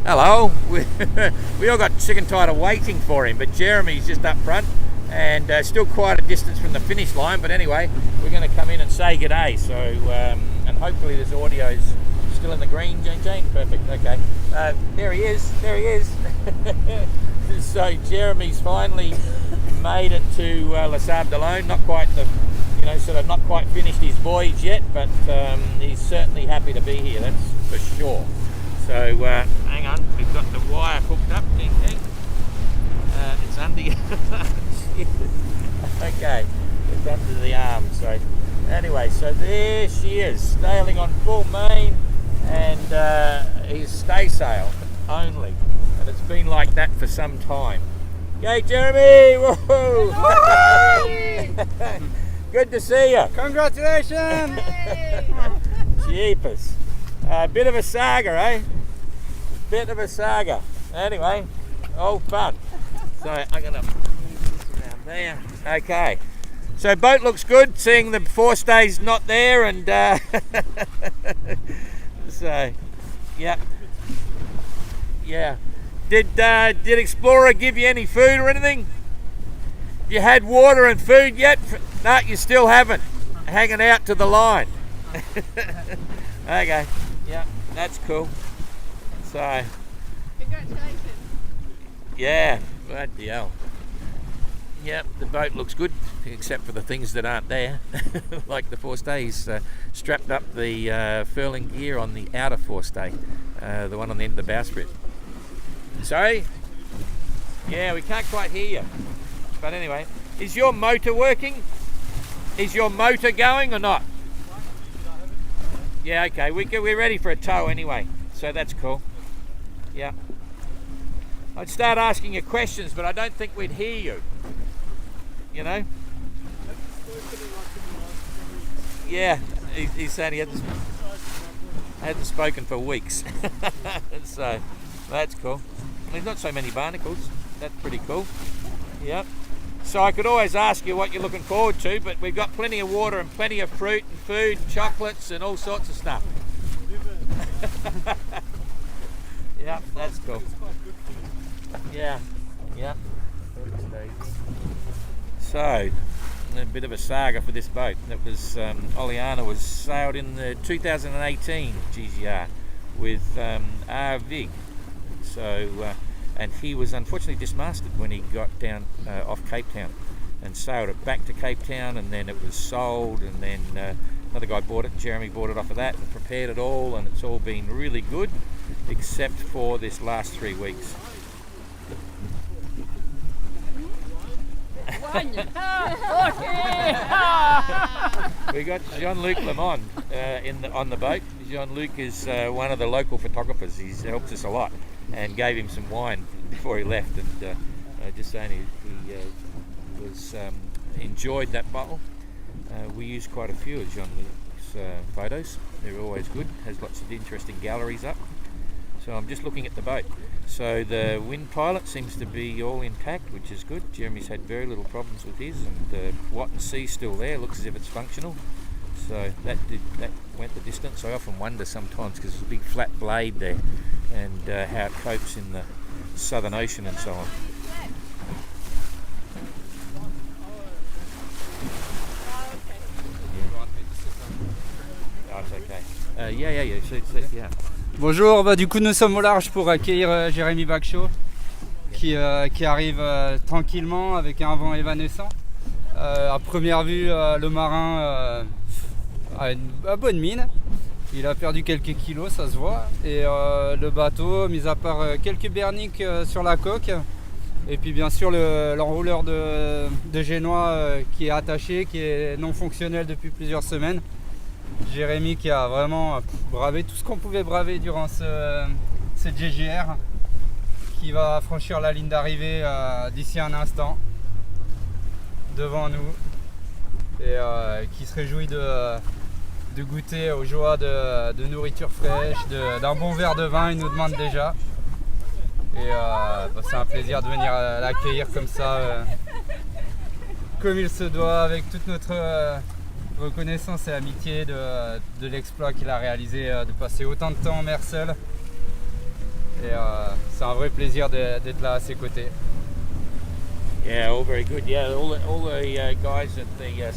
Hello. We all got sick and tired of waiting for him, but Jeremy's just up front and still quite a distance from the finish line. But anyway, we're going to come in and say g'day. So, and hopefully this audio's still in the green, Jane. Perfect. Okay. There he is. So Jeremy's finally made it to Les Sables. Not quite not quite finished his voyage yet, but he's certainly happy to be here. That's for sure. So hang on, we've got the wire hooked up. Ding. It's under. Okay, it's under the arm. So anyway, so there she is, sailing on full main, and he's stay sail only, and it's been like that for some time. Okay, Jeremy. Woohoo! Good to see you. Congratulations! Jeepers. Bit of a saga, eh? Bit of a saga. Anyway, all fun. So I'm going to move this around there. Okay. So boat looks good, seeing the forestay's not there, and so, yeah. Did Explorer give you any food or anything? You had water and food yet? No, you still haven't. Hanging out to the line. Okay, yeah, that's cool. So, congratulations. Yeah, bloody hell. Yep, the boat looks good, except for the things that aren't there. Like the forestay, he's strapped up the furling gear on the outer forestay, the one on the end of the bowsprit. Sorry? Yeah, we can't quite hear you. But anyway, is your motor working? Is your motor going or not? Yeah, okay, we're ready for a tow anyway, so that's cool. Yeah. I'd start asking you questions, but I don't think we'd hear you. You know? Yeah, he's saying he hadn't spoken for weeks. So, that's cool. There's not so many barnacles. That's pretty cool. Yep. So I could always ask you what you're looking forward to, but we've got plenty of water and plenty of fruit and food and chocolates and all sorts of stuff. Yeah, that's cool. Yeah. So, a bit of a saga for this boat. That was OLLEANNA was sailed in the 2018 GGR with RVig. So, and he was unfortunately dismasted when he got down off Cape Town and sailed it back to Cape Town, and then it was sold, and then another guy bought it. Jeremy bought it off of that and prepared it all, and it's all been really good except for this last 3 weeks. We got Jean-Luc Lemond on the boat. Jean-Luc is one of the local photographers. He's helped us a lot, and gave him some wine before he left, and just saying he was enjoyed that bottle. We used quite a few of Jean-Luc's photos. They're always good. Has lots of interesting galleries up. So I'm just looking at the boat. So the wind pilot seems to be all intact, which is good. Jeremy's had very little problems with his, and the Watt and C's still there. Looks as if it's functional. So that went the distance. I often wonder sometimes, because there's a big flat blade there, and how it copes in the Southern Ocean and so on. Yeah. Oh, it's okay. Yeah. Bonjour, du coup nous sommes au large pour accueillir Jeremy Bagshaw qui arrive tranquillement avec un vent évanescent. À première vue, le marin a une bonne mine. Il a perdu quelques kilos, ça se voit. Et le bateau, mis à part quelques berniques sur la coque, et puis bien sûr l'enrouleur de génois qui est attaché, qui est non fonctionnel depuis plusieurs semaines. Jérémy qui a vraiment bravé tout ce qu'on pouvait braver durant ce GGR, qui va franchir la ligne d'arrivée d'ici un instant devant nous, et qui se réjouit de goûter aux joies de nourriture fraîche, d'un bon verre de vin. Il nous demande déjà, et c'est un plaisir de venir l'accueillir comme ça, comme il se doit, avec toute notre reconnaissance et amitié de l'exploit qu'il a réalisé, de passer autant de temps en mer seul. Et c'est un vrai plaisir d'être là à ses côtés. Yeah, all very good. Yeah, all the guys at the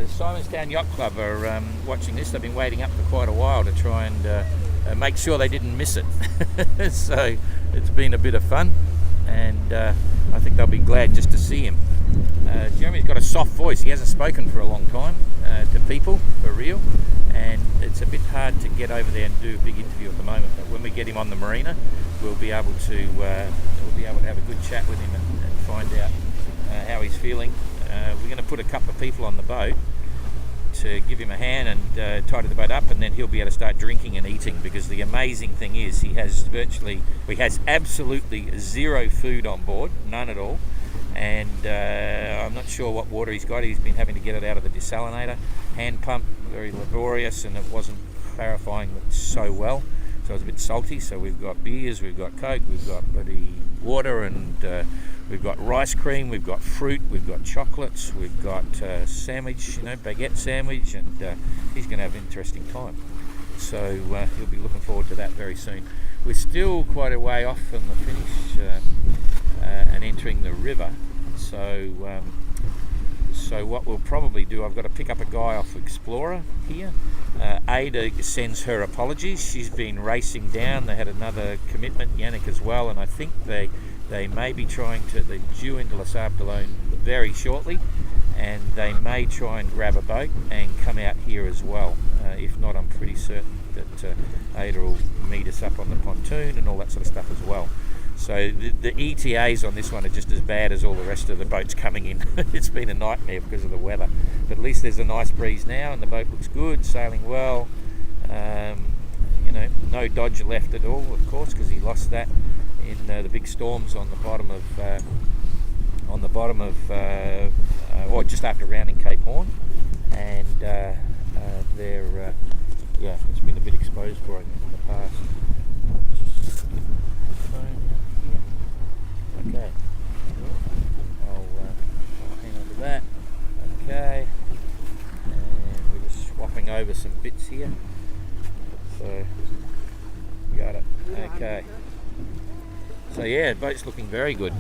Simonstown Yacht Club are watching this. They've been waiting up for quite a while to try and make sure they didn't miss it. So it's been a bit of fun, and I think they'll be glad just to see him. Jeremy's got a soft voice. He hasn't spoken for a long time to people, for real, and it's a bit hard to get over there and do a big interview at the moment. But when we get him on the marina, we'll be able to have a good chat with him and find out how he's feeling. We're going to put a couple of people on the boat to give him a hand and tidy the boat up, and then he'll be able to start drinking and eating, because the amazing thing is he has absolutely zero food on board, none at all, and I'm not sure what water he's got. He's been having to get it out of the desalinator, hand pump, very laborious, and it wasn't clarifying so well, so it was a bit salty. So we've got beers, we've got Coke, we've got bloody water, and we've got rice cream, we've got fruit, we've got chocolates, we've got sandwich, baguette sandwich, and he's going to have an interesting time. So he'll be looking forward to that very soon. We're still quite a way off from the finish and entering the river. So what we'll probably do, I've got to pick up a guy off Explorer here. Ada sends her apologies. She's been racing down. They had another commitment, Yannick as well, and I think they may be they're due into Les Sables very shortly, and they may try and grab a boat and come out here as well. If not, I'm pretty certain that Ada will meet us up on the pontoon and all that sort of stuff as well. So the ETAs on this one are just as bad as all the rest of the boats coming in. It's been a nightmare because of the weather. But at least there's a nice breeze now, and the boat looks good, sailing well. No dodge left at all, of course, because he lost that in the big storms on the bottom of or just after rounding Cape Horn, and it's been a bit exposed for it in the past. Okay, I'll hang on to that. Okay, and we're just swapping over some bits here. So, got it. Okay. So yeah, the boat's looking very good.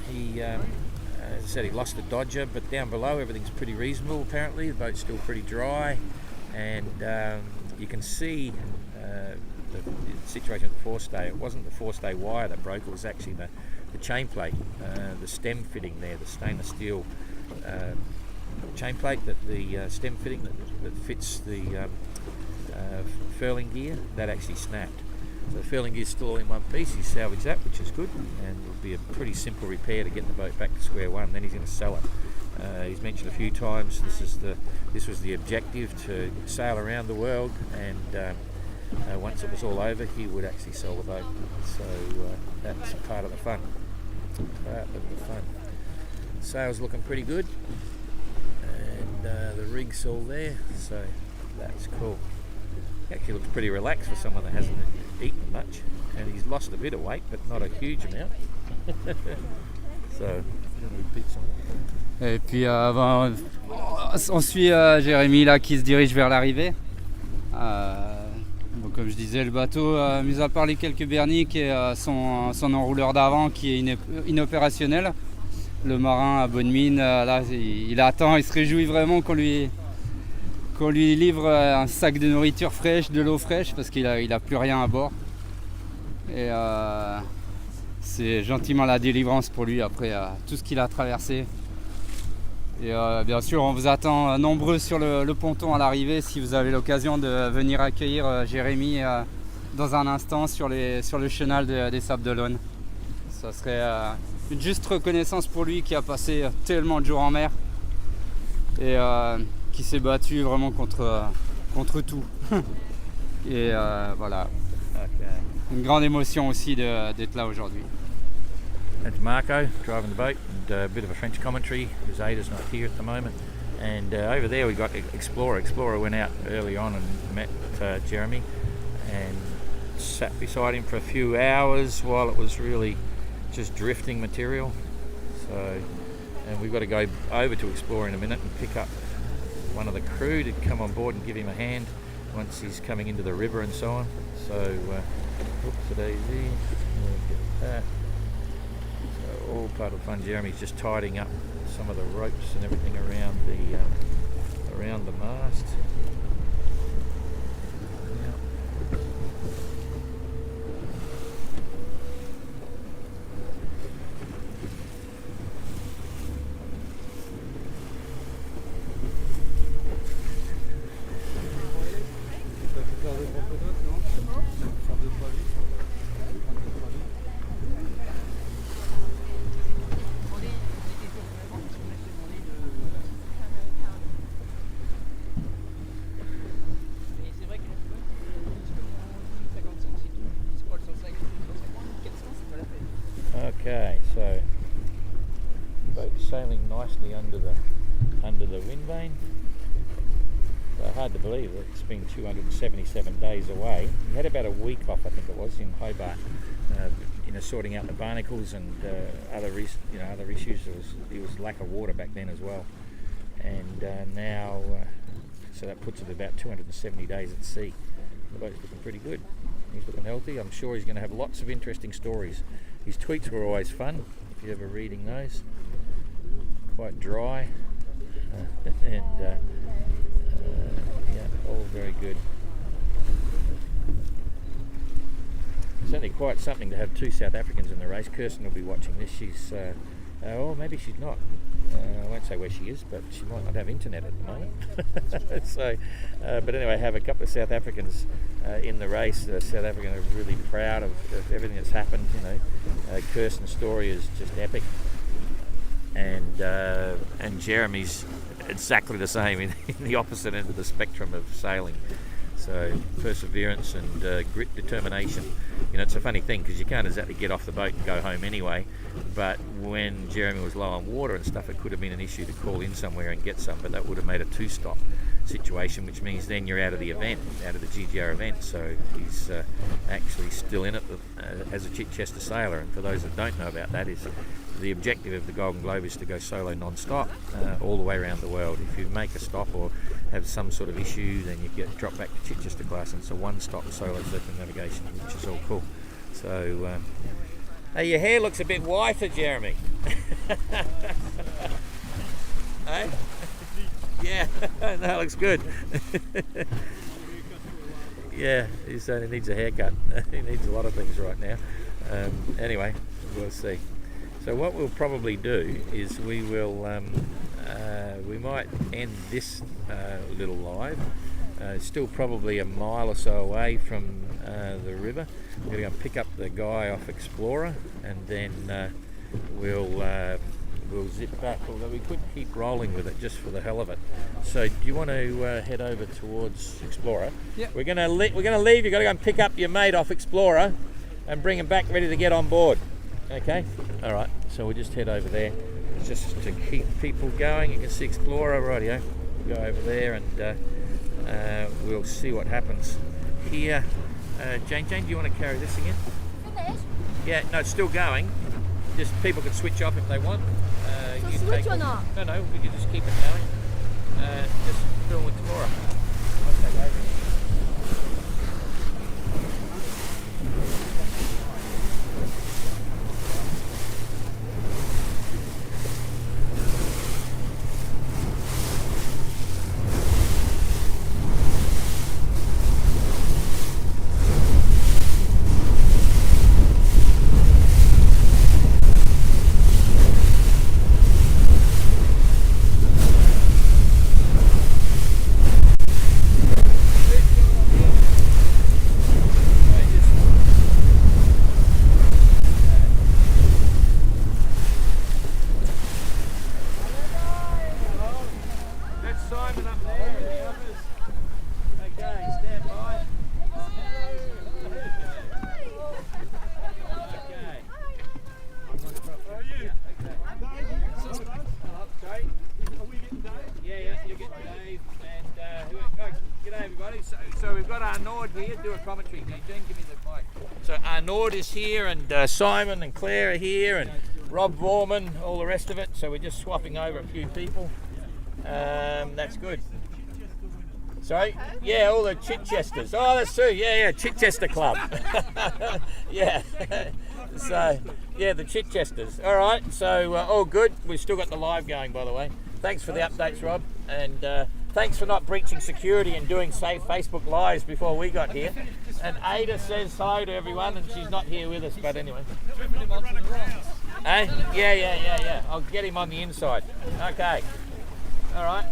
He, as I said, he lost the dodger, but down below everything's pretty reasonable apparently. The boat's still pretty dry, and you can see the situation with the forestay. It wasn't the forestay wire that broke, it was actually the chain plate, the stem fitting there, the stainless steel chain plate, the stem fitting that fits the furling gear, that actually snapped. So the furling gear is still all in one piece. He salvaged that, which is good, and it'll be a pretty simple repair to get the boat back to square one. Then he's going to sell it. He's mentioned a few times this was the objective, to sail around the world, and once it was all over, he would actually sell the boat. So that's part of the fun. Sails looking pretty good, and the rig's all there, so that's cool. He actually looks pretty relaxed for someone that hasn't eaten much, and he's lost a bit of weight, but not a huge amount. So, et puis on suit Jérémy là qui se dirige vers l'arrivée. Comme je disais, le bateau, mis à part les quelques berniques et son enrouleur d'avant qui est inopérationnel, le marin à bonne mine, là, il attend, il se réjouit vraiment qu'on lui livre un sac de nourriture fraîche, de l'eau fraîche, parce qu'il a plus rien à bord. Et c'est gentiment la délivrance pour lui après tout ce qu'il a traversé. Et bien sûr, on vous attend nombreux sur le ponton à l'arrivée si vous avez l'occasion de venir accueillir Jérémy dans un instant sur le chenal des Sables d'Olonne. Ça serait une juste reconnaissance pour lui qui a passé tellement de jours en mer et qui s'est battu vraiment contre tout. Et voilà, une grande émotion aussi d'être là aujourd'hui. That's Marco driving the boat, and a bit of a French commentary because Ada's not here at the moment. And over there we got Explorer. Explorer went out early on and met Jeremy and sat beside him for a few hours while it was really just drifting material. So, and we've got to go over to Explorer in a minute and pick up one of the crew to come on board and give him a hand once he's coming into the river and so on. So, whoopsie daisy, get that. So all part of the fun. Jeremy's just tidying up some of the ropes and everything around the mast. Okay, so boat sailing nicely under the wind vane. So hard to believe that it's been 277 days away. We had about a week off, I think it was, in Hobart, sorting out the barnacles and other issues. There was lack of water back then as well, and now so that puts it at about 270 days at sea. The boat's looking pretty good. He's looking healthy. I'm sure he's going to have lots of interesting stories. His tweets were always fun, if you're ever reading those. Quite dry, and yeah, all very good. Certainly quite something to have two South Africans in the race. Kirsten will be watching this. She's, or maybe she's not. I won't say where she is, but she might not have internet at the moment. So, but anyway, have a couple of South Africans in the race. South African are really proud of everything that's happened. Kirsten's story is just epic, and Jeremy's exactly the same in the opposite end of the spectrum of sailing. So perseverance and grit, determination. It's a funny thing because you can't exactly get off the boat and go home anyway. But when Jeremy was low on water and stuff, it could have been an issue to call in somewhere and get some. But that would have made a two-stop situation, which means then you're out of the event, out of the GGR event. So he's actually still in it as a Chichester sailor. And for those that don't know about that, is the objective of the Golden Globe is to go solo non-stop all the way around the world. If you make a stop or have some sort of issue, then you get dropped back to Chichester class, and it's a one-stop solo circumnavigation, which is all cool. So, hey, your hair looks a bit whiter, Jeremy. Hey? Yeah, that looks good. Yeah, he certainly needs a haircut. He needs a lot of things right now. Anyway, we'll see. So what we'll probably do is we might end this little live. Still probably a mile or so away from the river. We're going to go and pick up the guy off Explorer, and then we'll zip back. Although we could keep rolling with it just for the hell of it. So do you want to head over towards Explorer? Yeah. We're going to leave. You've got to go and pick up your mate off Explorer and bring him back ready to get on board. Okay. All right. So we'll just head over there, just to keep people going. You can see Explorer, rightio. We'll go over there and we'll see what happens here. Jane, do you want to carry this again? Finished? Yeah. No, it's still going. Just people can switch off if they want. So switch or not? No, we can just keep it going. Just film with Explorer. Okay, over. So we've got Arnaud here, do a commentary. Jane, give me the mic. So Arnaud is here, and Simon and Claire are here, and Rob Vorman, all the rest of it. So we're just swapping over a few people. That's good. Sorry? Yeah, all the Chichesters. Oh, that's true. Yeah, Chichester Club. Yeah. So, yeah, the Chichesters. All right, so all good. We've still got the live going, by the way. Thanks for the updates, Rob. And thanks for not breaching security and doing safe Facebook Lives before we got here. And Ada says hi to everyone, and she's not here with us, but anyway. Eh? Yeah. I'll get him on the inside. Okay. All right.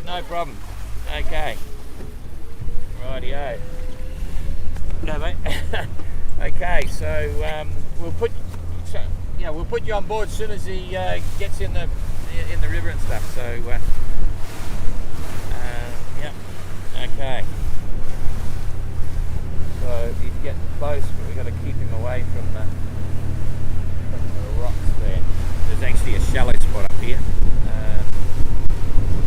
No problem. Okay. Rightio. No, mate. Okay, so we'll put you on board as soon as he gets in the river and stuff. So yeah. Okay. So he's getting close, but we've got to keep him away from the rocks there. There's actually a shallow spot up here.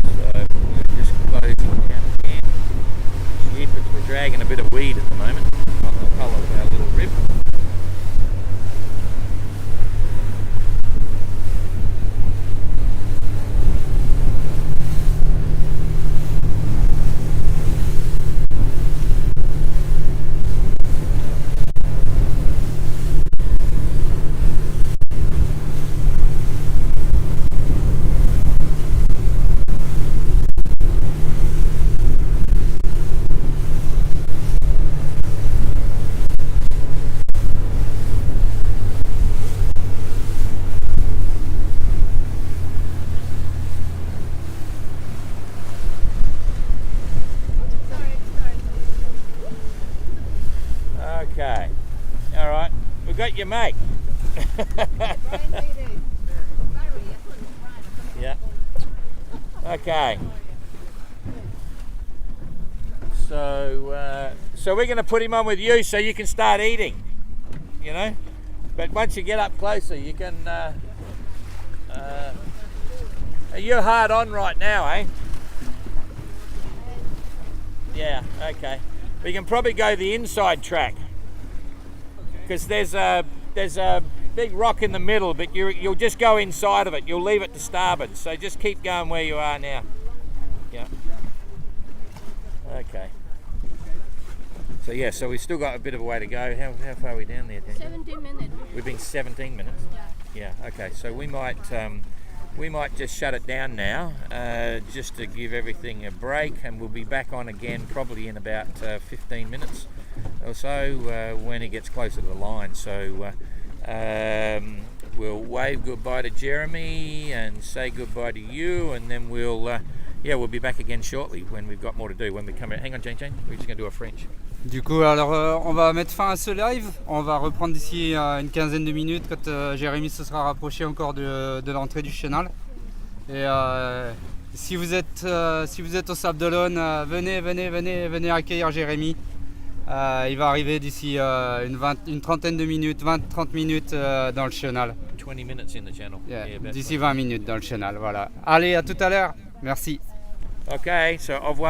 So we're just closing down again. Jeepers, we're dragging a bit of weed at the moment on the hull of our little rib. Okay, all right, we've got your mate. Yeah. Okay. So we're going to put him on with you so you can start eating, you know. But once you get up closer, you can. You're hard on right now, eh? Yeah. Okay. We can probably go the inside track because there's a big rock in the middle, but you'll just go inside of it. You'll leave it to starboard. So just keep going where you are now. Yeah. Okay. So yeah, so we've still got a bit of a way to go. How far are we down there, Dan? 17 minutes. We've been 17 minutes. Yeah. Okay. So we might just shut it down now, just to give everything a break, and we'll be back on again probably in about 15 minutes or so when it gets closer to the line. So we'll wave goodbye to Jeremy and say goodbye to you, and then we'll be back again shortly when we've got more to do. When we come in. Hang on, Jane, we're just going to do a French. Du coup, alors on va mettre fin à ce live. On va reprendre d'ici une quinzaine de minutes quand Jérémy se sera rapproché encore de l'entrée du chenal. Et si vous êtes au Sable d'Olonne, venez accueillir Jérémy. Il va arriver d'ici une trentaine de minutes, 20-30 minutes dans le chenal. 20 minutes in the channel. Yeah, d'ici 20 minutes dans le chenal, voilà. Allez, à tout à l'heure. Merci. Ok, so au revoir.